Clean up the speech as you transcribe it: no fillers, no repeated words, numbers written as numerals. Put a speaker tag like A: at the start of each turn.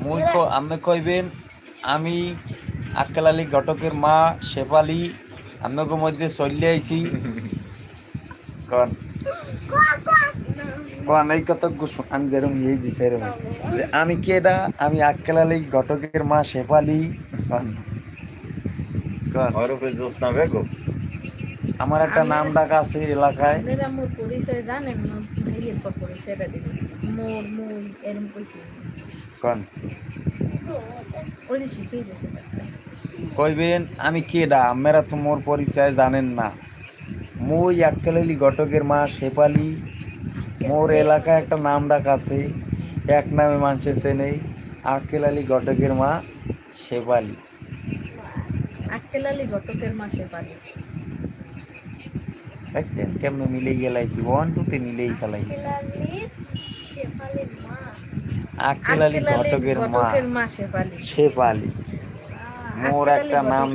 A: আপনি কইবেন আমি আক্কেল আলী ঘটকের মা শেফালি আপনাকে মধ্যে চলে আইছি কন কন এই কত আমি যেরকম ইয়ে দিছি এরকম যে আমি কেডা আমি আক্কেল আলী ঘটকের মা শেফালি কন কন
B: ওরফে জ্যোৎস্না বেগম।
A: আমার একটা নাম ডাক আছে এলাকায়
C: আপনারা মোর পরিচয় জানেন না, এরপর পরিচয়টা দিবেন মোর মুই এরম কইতে
A: কন
C: ওই যে শিখিয়ে দিয়েছে
A: কইবেন আমি কেডা আপনারা তো মোর পরিচয় জানেন না মুই আক্কেল আলী ঘটকের মা শেফালি মোর এলাকায় একটা নাম ডাক আছে এক নামে মানুষের চেনে আক্কেল আলী ঘটকের মা শেফালি
C: আক্কেল আলী ঘটকের মাসে পালি
A: দেখছেন কেমন মিলেই গেলাইছি 1 2 তে মিলেই খেলাই আক্কেল আলী ঘটকের মা
C: মাসে পালি
A: শেফালি মোর একটা নাম